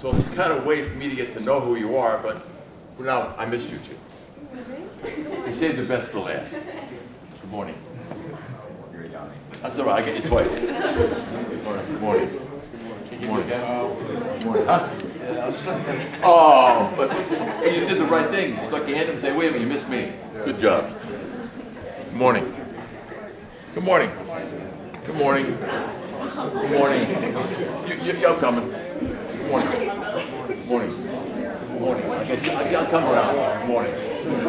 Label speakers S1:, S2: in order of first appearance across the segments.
S1: So it's kind of a way for me to get to know who you are, but now I missed you two. You saved the best for last. Good morning. That's all right, I get you twice. Good morning. Good morning. Huh? Oh, but you did the right thing. You stuck your hand up and say, wait a minute, you missed me. Good job. Good morning. Good morning. Good morning. Good morning. You're coming. Good morning. Good morning. Good morning. I'll come around. Good morning. Good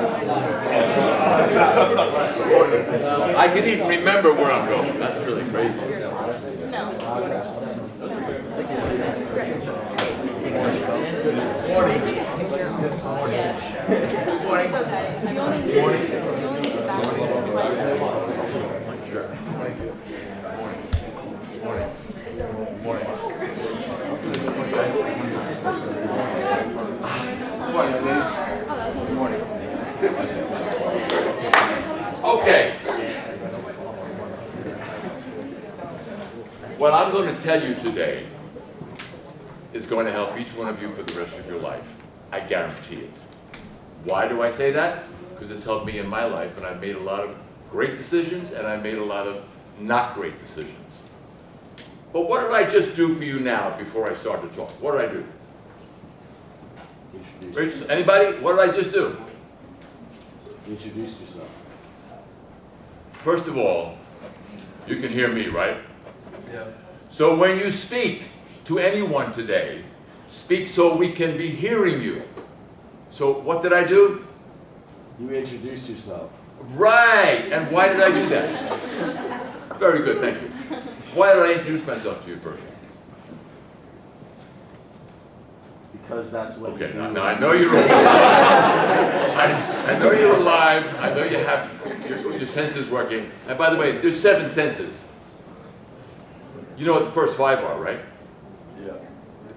S1: morning. I can even remember where I'm going. That's really crazy. No. Good morning. Good morning. Good morning. It's okay. Good morning. Good morning. Sure. Good morning. Good morning. Good morning. Good morning. Okay. What I'm going to tell you today is going to help each one of you for the rest of your life. I guarantee it. Why do I say that? Because it's helped me in my life, and I've made a lot of great decisions, and I've made a lot of not great decisions. But what did I just do for you now before I start to talk? What did I do? Anybody? What did I just do?
S2: You introduced yourself.
S1: First of all, you can hear me, right?
S2: Yeah.
S1: So when you speak to anyone today, speak so we can be hearing you. So what did I do?
S2: You introduced yourself.
S1: Right. And why did I do that? Very good, thank you. Why did I introduce myself to you first?
S2: Because that's what you
S1: Okay,
S2: do.
S1: now I know you're alive. I know you're alive. I know you have your senses working. And by the way, there's 7 senses. You know what the first 5 are, right?
S2: Yeah.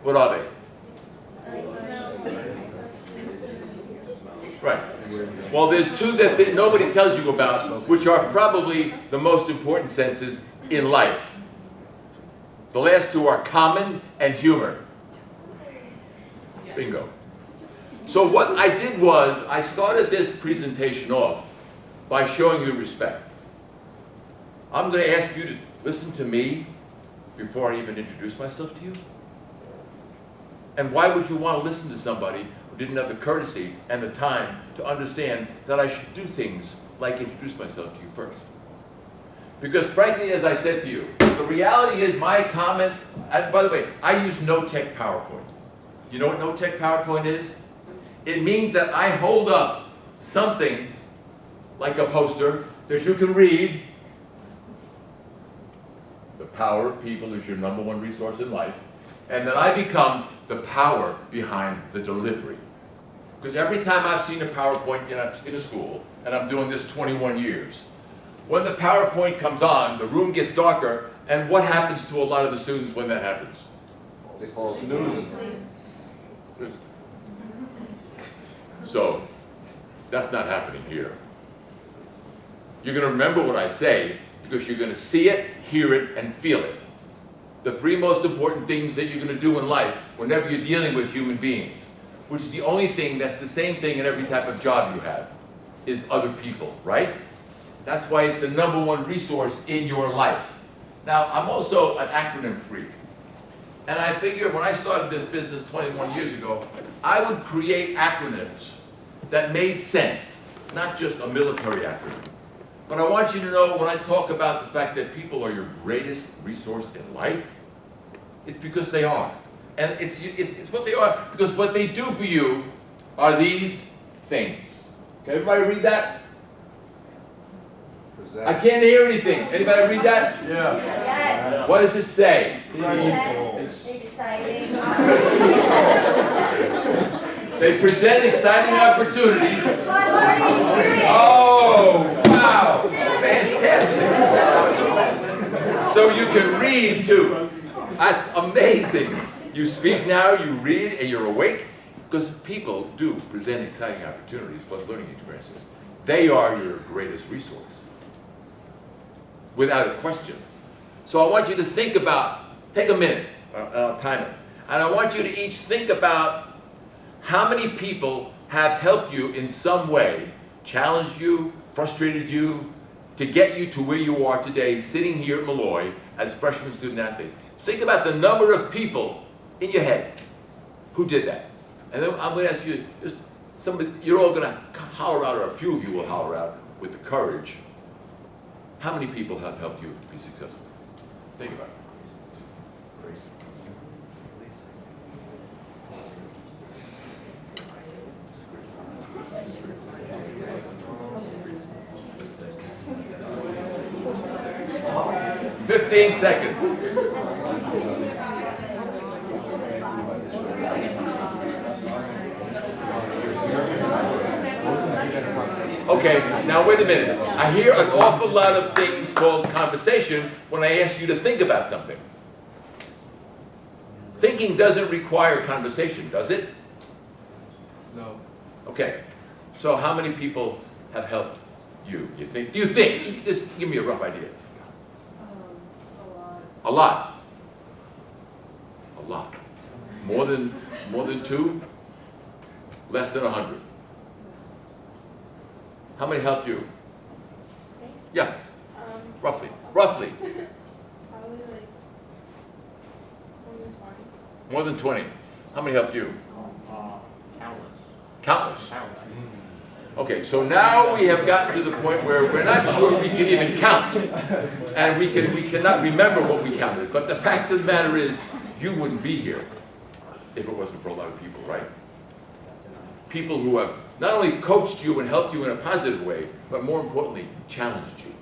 S1: What are they? Right. Well, there's 2 that nobody tells you about, which are probably the most important senses in life. The last 2 are common and humor. Bingo. So what I did was, I started this presentation off by showing you respect. I'm going to ask you to listen to me before I even introduce myself to you. And why would you want to listen to somebody who didn't have the courtesy and the time to understand that I should do things like introduce myself to you first? Because frankly, as I said to you, the reality is my comment, and by the way, I use no-tech PowerPoint. You know what no-tech PowerPoint is? It means that I hold up something like a poster that you can read. The power of people is your #1 resource in life. And then I become the power behind the delivery. Because every time I've seen a PowerPoint in a school, and I'm doing this 21 years, when the PowerPoint comes on, the room gets darker, and what happens to a lot of the students when that happens?
S2: They fall snooze.
S1: So, that's not happening here. You're going to remember what I say, because you're going to see it, hear it, and feel it. The 3 most important things that you're going to do in life whenever you're dealing with human beings, which is the only thing that's the same thing in every type of job you have, is other people, right? That's why it's the #1 resource in your life. Now, I'm also an acronym freak. And I figured when I started this business 21 years ago, I would create acronyms that made sense, not just a military acronym. But I want you to know when I talk about the fact that people are your greatest resource in life, it's because they are. And it's what they are because what they do for you are these things. Can everybody read that? I can't hear anything. Anybody read that?
S2: Yeah.
S3: Yes.
S1: What does it say?
S3: Exciting.
S1: They present exciting opportunities. Oh, wow. Fantastic. So you can read too. That's amazing. You speak now, you read, and you're awake. Because people do present exciting opportunities plus learning experiences. They are your greatest resource. Without a question. So I want you to think about, take a minute, time it. And I want you to each think about how many people have helped you in some way, challenged you, frustrated you, to get you to where you are today, sitting here at Molloy as freshman student athletes. Think about the number of people in your head who did that. And then I'm going to ask you, just somebody, you're all going to holler out, or a few of you will holler out with the courage. How many people have helped you to be successful? Think about it. 15 seconds. Okay, now wait a minute. I hear an awful lot of things called conversation when I ask you to think about something. Thinking doesn't require conversation, does it?
S3: No.
S1: Okay, so how many people have helped you? You think? Do you think? Just give me a rough idea.
S4: A lot.
S1: A lot. A lot. More than 2? Less than 100. How many helped you? Yeah, roughly. Roughly.
S4: Probably like
S1: More
S4: more than 20.
S1: than 20. How many helped you?
S5: Countless.
S1: Countless.
S5: Countless.
S1: Okay, so now we have gotten to the point where we're not sure we can even count. And we cannot remember what we counted. But the fact of the matter is, you wouldn't be here if it wasn't for a lot of people, right? People who have not only coached you and helped you in a positive way, but more importantly, challenged you,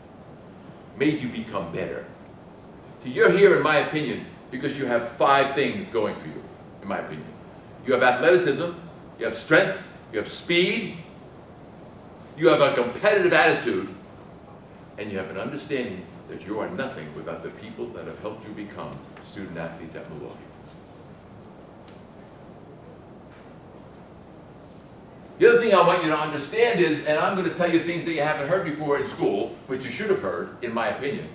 S1: made you become better. So you're here, in my opinion, because you have 5 things going for you, in my opinion. You have athleticism, you have strength, you have speed, you have a competitive attitude, and you have an understanding that you are nothing without the people that have helped you become student athletes at Molloy. The other thing I want you to understand is, and I'm going to tell you things that you haven't heard before in school, but you should have heard, in my opinion.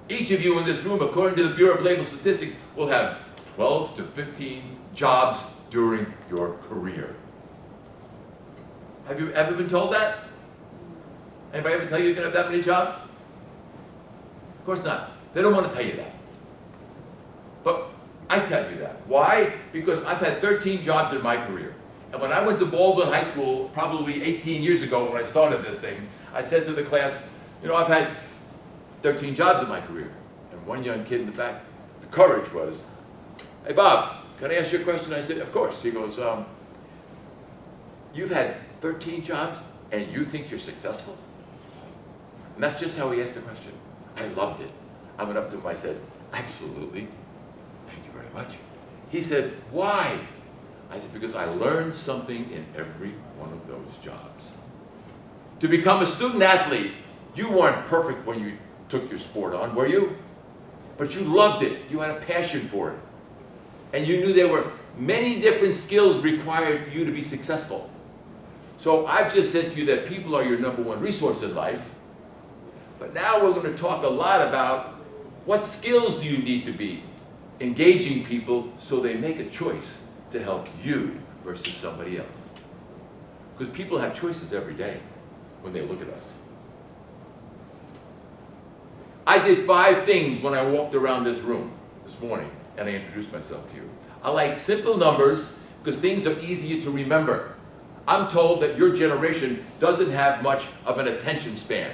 S1: Each of you in this room, according to the Bureau of Labor Statistics, will have 12 to 15 jobs during your career. Have you ever been told that? Anybody ever tell you you're going to have that many jobs? Of course not. They don't want to tell you that. But I tell you that. Why? Because I've had 13 jobs in my career. And when I went to Baldwin High School, probably 18 years ago when I started this thing, I said to the class, you know, I've had 13 jobs in my career. And one young kid in the back, the courage was, hey Bob, can I ask you a question? I said, of course. He goes, you've had 13 jobs and you think you're successful? And that's just how he asked the question. I loved it. I went up to him, I said, absolutely. Thank you very much. He said, why? I said, because I learned something in every one of those jobs. To become a student athlete, you weren't perfect when you took your sport on, were you? But you loved it. You had a passion for it. And you knew there were many different skills required for you to be successful. So I've just said to you that people are your #1 resource in life. But now we're going to talk a lot about what skills do you need to be engaging people so they make a choice to help you versus somebody else. Because people have choices every day when they look at us. I did 5 things when I walked around this room this morning and I introduced myself to you. I like simple numbers because things are easier to remember. I'm told that your generation doesn't have much of an attention span.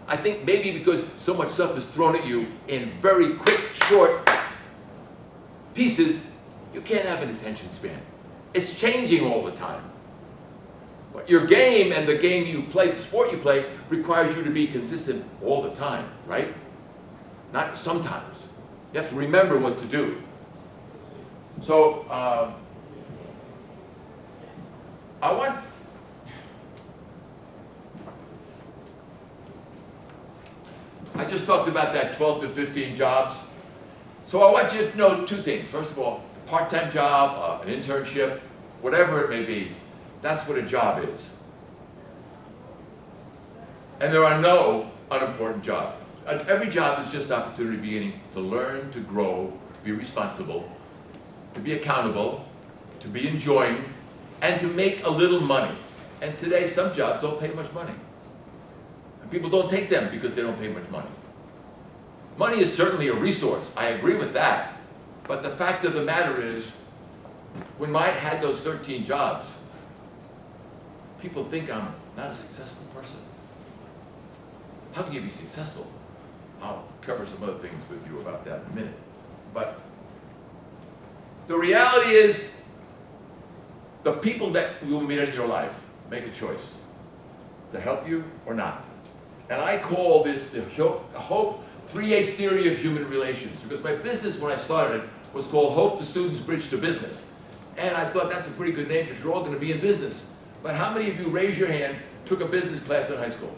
S1: I think maybe because so much stuff is thrown at you in very quick, short pieces, you can't have an attention span. It's changing all the time. But your game and the game you play, the sport you play, requires you to be consistent all the time, right? Not sometimes. You have to remember what to do. So, I just talked about that 12 to 15 jobs. So I want you to know 2 things. First of all, a part-time job, an internship, whatever it may be, that's what a job is. And there are no unimportant jobs. Every job is just opportunity beginning to learn, to grow, to be responsible, to be accountable, to be enjoying, and to make a little money. And today, some jobs don't pay much money. And people don't take them because they don't pay much money. Money is certainly a resource. I agree with that. But the fact of the matter is, when I had those 13 jobs, people think I'm not a successful person. How can you be successful? I'll cover some other things with you about that in a minute. But the reality is, the people that you will meet in your life make a choice to help you or not. And I call this the Hope 3H theory of human relations, because my business when I started was called Hope, the Student's Bridge to Business. And I thought that's a pretty good name because you're all going to be in business. But how many of you, raise your hand, took a business class in high school?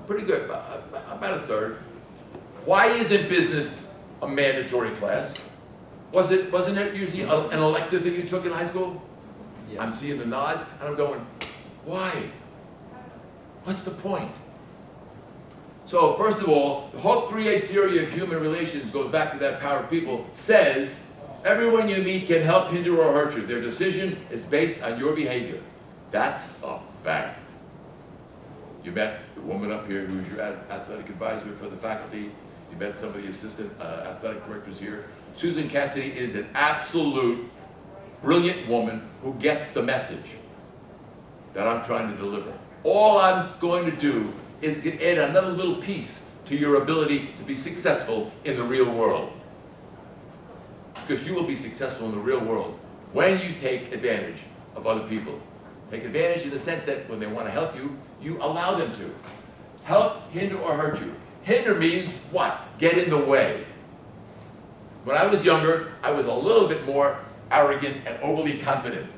S1: Pretty good, about a third. Why isn't business a mandatory class? Wasn't it usually an elective that you took in high school?
S2: Yeah.
S1: I'm seeing the nods, and I'm going, why? What's the point? So first of all, the Hope 3H theory of human relations goes back to that power of people, says, everyone you meet can help, hinder, or hurt you. Their decision is based on your behavior. That's a fact. You met the woman up here who's your athletic advisor for the faculty. You met some of the assistant athletic directors here. Susan Cassidy is an absolute brilliant woman who gets the message that I'm trying to deliver. All I'm going to do is add another little piece to your ability to be successful in the real world. Because you will be successful in the real world when you take advantage of other people. Take advantage in the sense that when they want to help you, you allow them to. Help, hinder, or hurt you. Hinder means what? Get in the way. When I was younger, I was a little bit more arrogant and overly confident.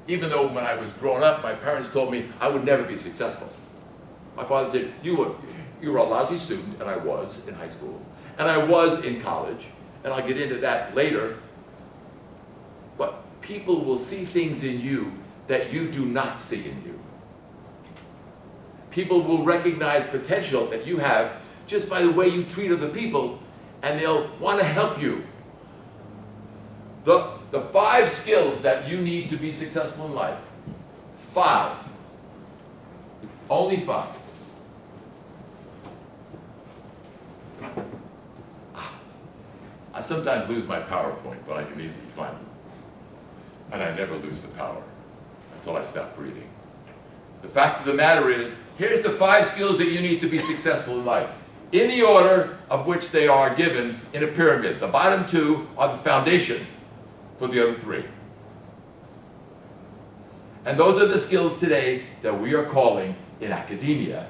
S1: Even though when I was growing up, my parents told me I would never be successful. My father said, you were a lousy student, and I was in high school, and I was in college, and I'll get into that later. But people will see things in you that you do not see in you. People will recognize potential that you have just by the way you treat other people, and they'll want to help you. The 5 skills that you need to be successful in life. 5. Only 5. I sometimes lose my PowerPoint, but I can easily find them. And I never lose the power until I stop breathing. The fact of the matter is, here's the 5 skills that you need to be successful in life, in the order of which they are given in a pyramid. The bottom 2 are the foundation for the other 3. And those are the skills today that we are calling in academia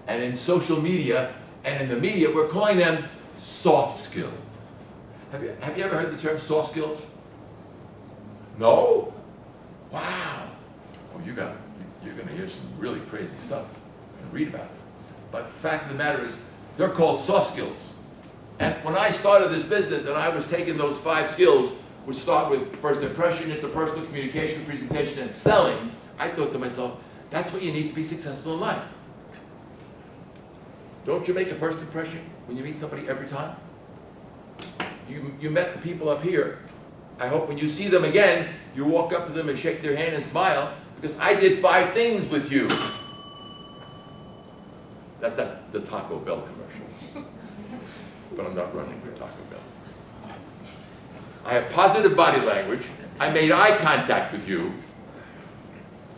S1: and in social media and in the media, we're calling them soft skills. Have you ever heard the term soft skills? No? Wow. Well, you're going to hear some really crazy stuff and read about it. But the fact of the matter is, they're called soft skills. And when I started this business and I was taking those 5 skills, which start with first impression, interpersonal communication, presentation, and selling, I thought to myself, that's what you need to be successful in life. Don't you make a first impression when you meet somebody every time? You met the people up here. I hope when you see them again, you walk up to them and shake their hand and smile, because I did 5 things with you. That's the Taco Bell commercial. But I'm not running for Taco Bell. I have positive body language. I made eye contact with you.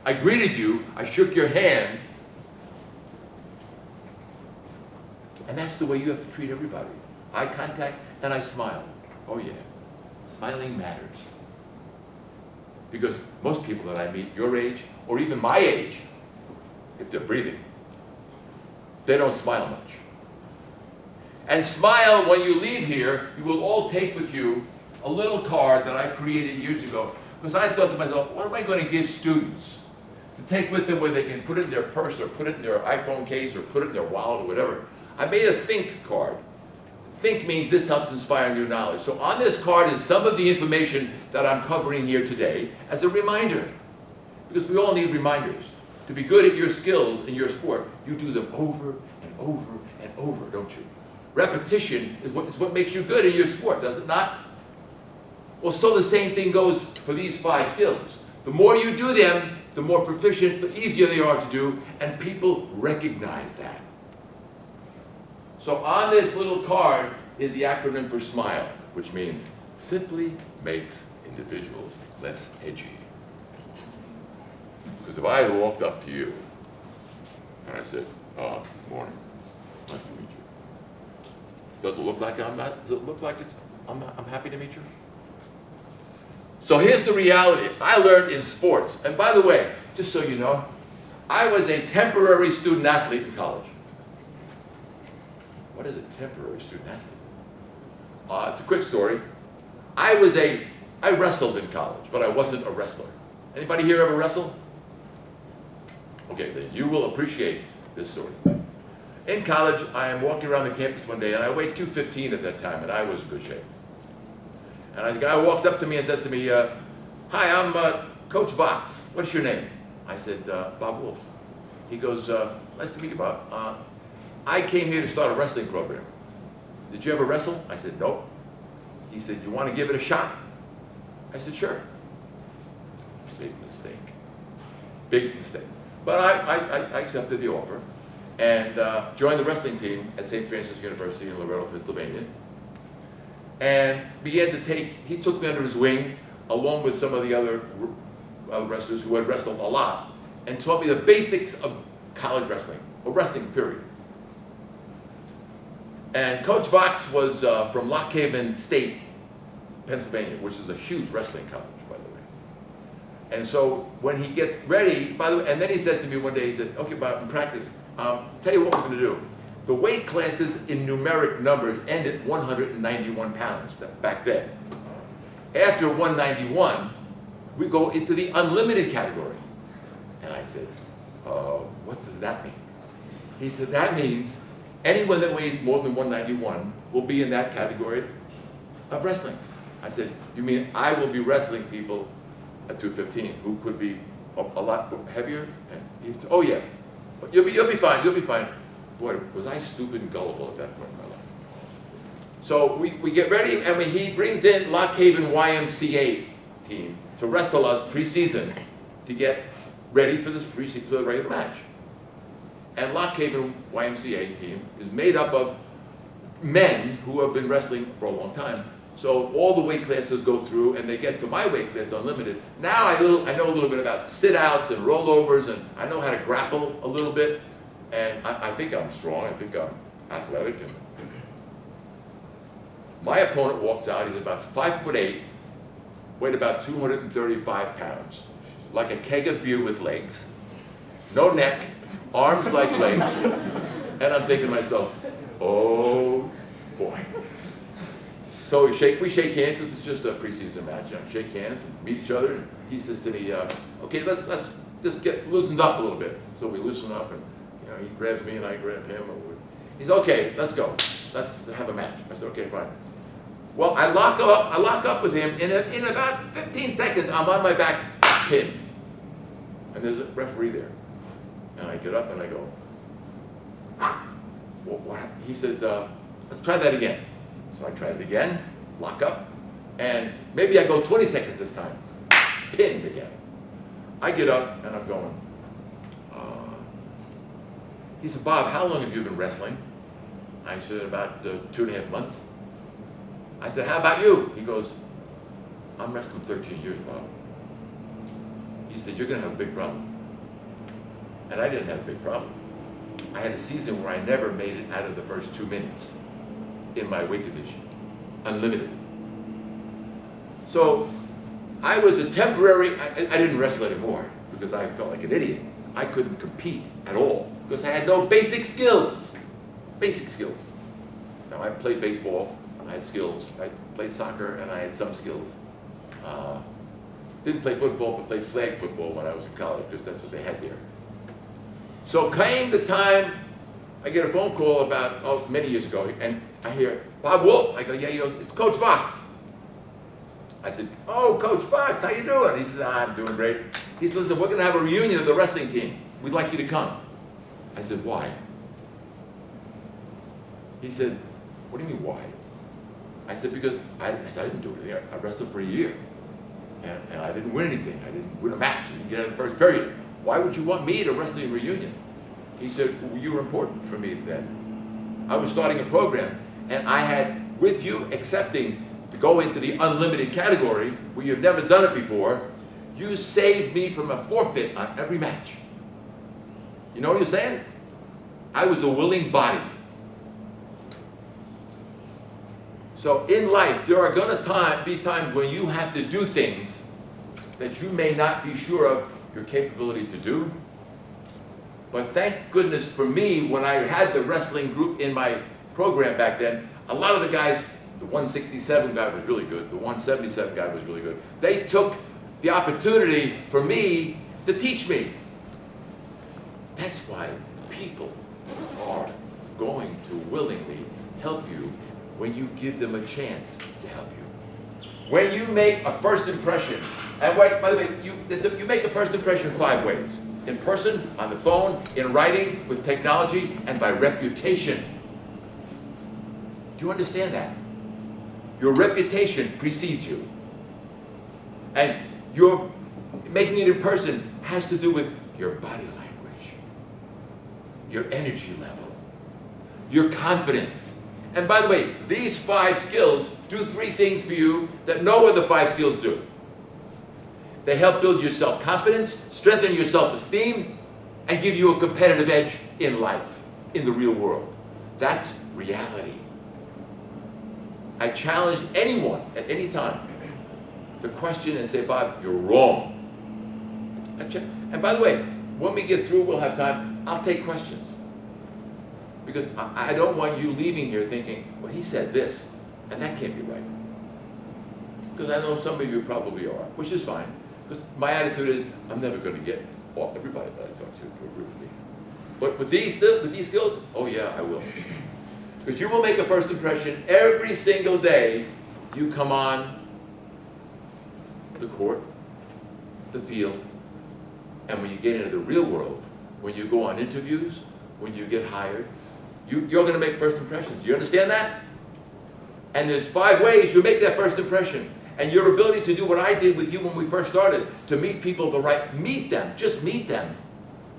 S1: I greeted you. I shook your hand. And that's the way you have to treat everybody. Eye contact, and I smile. Oh yeah, smiling matters. Because most people that I meet, your age, or even my age, if they're breathing, they don't smile much. And smile when you leave here. You will all take with you a little card that I created years ago, because I thought to myself, what am I going to give students to take with them where they can put it in their purse or put it in their iPhone case or put it in their wallet or whatever. I made a think card. Think means this helps inspire new knowledge. So on this card is some of the information that I'm covering here today as a reminder, because we all need reminders. To be good at your skills in your sport, you do them over and over and over, don't you? Repetition is what makes you good in your sport, does it not? Well, so the same thing goes for these 5 skills. The more you do them, the more proficient, the easier they are to do, and people recognize that. So on this little card is the acronym for SMILE, which means simply makes individuals less edgy. Because if I had walked up to you and I said, morning, nice to meet you. Does it look like I'm happy to meet you? So here's the reality. I learned in sports. And by the way, just so you know, I was a temporary student athlete in college. What is a temporary student athlete? It's a quick story. I wrestled in college, but I wasn't a wrestler. Anybody here ever wrestle? Okay, then you will appreciate this story. In college, I am walking around the campus one day, and I weighed 215 at that time, and I was in good shape. And a guy walks up to me and says to me, hi, I'm Coach Vox. What's your name? I said, Bob Wolf. He goes, nice to meet you, Bob. I came here to start a wrestling program. Did you ever wrestle? I said, nope. He said, you want to give it a shot? I said, sure. Big mistake. Big mistake. But I accepted the offer and joined the wrestling team at St. Francis University in Loretto, Pennsylvania. And he took me under his wing, along with some of the other wrestlers who had wrestled a lot, and taught me the basics of college wrestling, or wrestling period. And Coach Vox was from Lock Haven State, Pennsylvania, which is a huge wrestling college, by the way. And so when he gets ready, by the way, and then he said to me one day, he said, okay, Bob, in practice, tell you what we're going to do. The weight classes in numeric numbers end at 191 pounds back then. After 191, we go into the unlimited category. And I said, what does that mean? He said, that means anyone that weighs more than 191 will be in that category of wrestling. I said, you mean I will be wrestling people at 215 who could be a lot heavier? And he said, oh yeah, you'll be fine, you'll be fine. Boy, was I stupid and gullible at that point in my life. So we get ready, and he brings in Lock Haven YMCA team to wrestle us pre-season to get ready for this pre-season regular match. And Lock Haven YMCA team is made up of men who have been wrestling for a long time. So all the weight classes go through, and they get to my weight class, unlimited. Now I know a little bit about sit-outs and rollovers, and I know how to grapple a little bit. And I think I'm strong, I think I'm athletic. And my opponent walks out, he's about 5'8", weighed about 235 pounds, like a keg of beer with legs, no neck, arms like legs. And I'm thinking to myself, oh boy. So we shake hands, because it's just a preseason match. Shake hands and meet each other. And he says to me, okay, let's just get loosened up a little bit. So we loosen up, and he grabs me and I grab him. He's okay, let's go. Let's have a match. I said, okay, fine. Well, I lock up with him. In about 15 seconds, I'm on my back, pin. And there's a referee there. And I get up and I go, well, what happened? He said, let's try that again. So I tried it again, lock up, and maybe I go 20 seconds this time. Pinned again. I get up and I'm going, he said, Bob, how long have you been wrestling? I said, about 2.5 months. I said, how about you? He goes, I'm wrestling 13 years, Bob. He said, you're going to have a big problem. And I didn't have a big problem. I had a season where I never made it out of the first 2 minutes in my weight division, unlimited. So I was a temporary, I didn't wrestle anymore because I felt like an idiot. I couldn't compete at all because I had no basic skills. Basic skills. Now I played baseball, I had skills. I played soccer and I had some skills. Didn't play football, but played flag football when I was in college because that's what they had there. So came the time, I get a phone call about, many years ago, and I hear, Bob Wolf. I go, yeah, he goes, it's Coach Vox. I said, oh, Coach Vox, how you doing? He says, I'm doing great. He said, listen, we're going to have a reunion of the wrestling team. We'd like you to come. I said, why? He said, What do you mean, why? I said, because I didn't do anything. I wrestled for a year. And I didn't win anything. I didn't win a match. I didn't get out of the first period. Why would you want me at a wrestling reunion? He said, well, you were important for me then. I was starting a program, and I had, with you accepting to go into the unlimited category, where you've never done it before, you saved me from a forfeit on every match. You know what you're saying? I was a willing body. So in life, there are going to be times when you have to do things that you may not be sure of your capability to do. But thank goodness for me, when I had the wrestling group in my program back then, a lot of the guys, the 167 guy was really good, the 177 guy was really good. They took the opportunity for me to teach me. That's why people are going to willingly help you when you give them a chance to help you. When you make a first impression, and wait, by the way, you make a first impression 5 ways. In person, on the phone, in writing, with technology, and by reputation. Do you understand that? Your reputation precedes you. And your making it in person has to do with your body language, your energy level, your confidence. And by the way, these 5 skills do 3 things for you that no other 5 skills do. They help build your self-confidence, strengthen your self-esteem, and give you a competitive edge in life, in the real world. That's reality. I challenge anyone at any time to question and say, Bob, you're wrong. And by the way, when we get through, we'll have time, I'll take questions. Because I don't want you leaving here thinking, well, he said this, and that can't be right. Because I know some of you probably are, which is fine. Because my attitude is, I'm never going to get everybody that I talk to agree with me. But with these skills, oh yeah, I will. Because you will make a first impression every single day you come on the court, the field, and when you get into the real world, when you go on interviews, when you get hired, you're going to make first impressions. Do you understand that? And there's 5 ways you make that first impression. And your ability to do what I did with you when we first started, to meet people meet them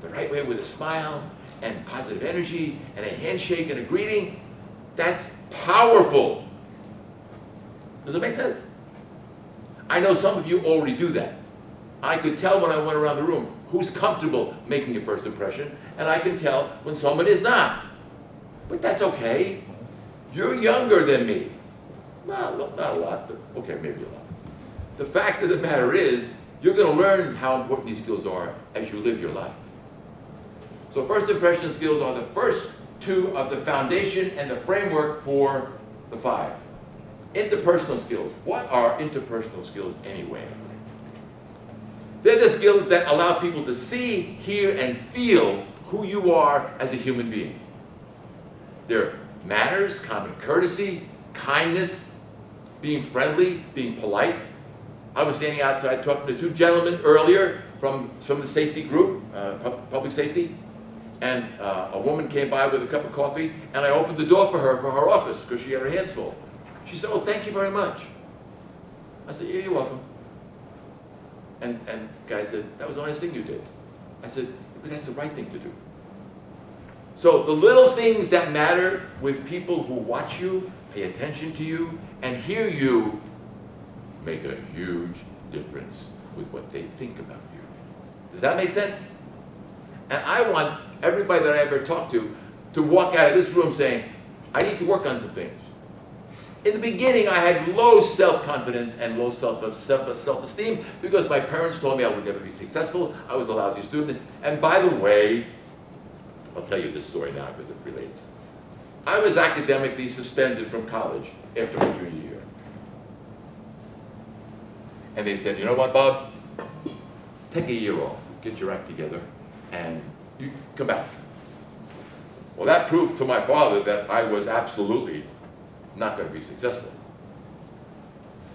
S1: the right way with a smile and positive energy and a handshake and a greeting, that's powerful. Does it make sense? I know some of you already do that. I could tell when I went around the room who's comfortable making a first impression, and I can tell when someone is not. But that's okay. You're younger than me. Well, not a lot, but okay, maybe a lot. The fact of the matter is, you're going to learn how important these skills are as you live your life. So first impression skills are the first 2 of the foundation and the framework for the 5. Interpersonal skills. What are interpersonal skills anyway? They're the skills that allow people to see, hear, and feel who you are as a human being. They're manners, common courtesy, kindness, being friendly, being polite. I was standing outside talking to 2 gentlemen earlier from the safety group, public safety, and a woman came by with a cup of coffee, and I opened the door for her office, because she had her hands full. She said, oh, thank you very much. I said, yeah, you're welcome. And the guy said, that was the nice thing you did. I said, but that's the right thing to do. So the little things that matter with people who watch you, pay attention to you, and hear you make a huge difference with what they think about you. Does that make sense? And I want everybody that I ever talk to walk out of this room saying, I need to work on some things. In the beginning, I had low self-confidence and low self-esteem because my parents told me I would never be successful. I was a lousy student. And by the way, I'll tell you this story now because it relates. I was academically suspended from college after my junior year. And they said, you know what, Bob? Take a year off, get your act together, and you come back. Well, that proved to my father that I was absolutely not going to be successful.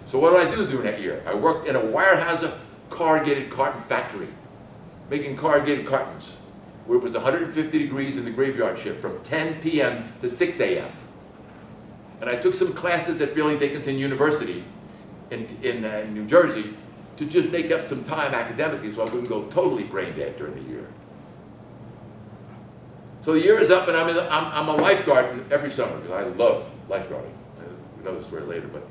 S1: So what did I do during that year? I worked in a Weyerhaeuser corrugated carton factory, making corrugated cartons, where it was 150 degrees in the graveyard shift from 10 p.m. to 6 a.m. And I took some classes at Fairleigh Dickinson University in New Jersey to just make up some time academically so I wouldn't go totally brain dead during the year. So the year is up and I'm a lifeguard every summer because I love lifeguarding. We'll know this story later, but